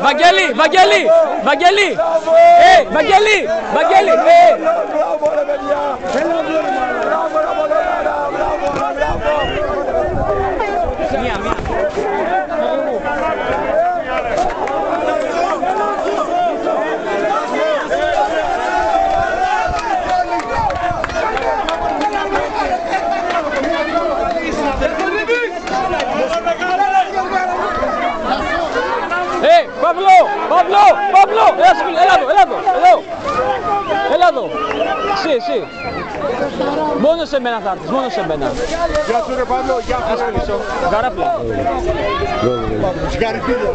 Βαγγέλη, Βαγγέλη, Βαγγέλη, Βαγγέλη, Βαγγέλη, Παύλο, έλα εδώ, εσύ, μόνο σε μένα θα έρθεις, μόνο σε μένα. Γεια σου ρε Παύλο, γεια σου. Καράπλα. Συγχαρητήρια.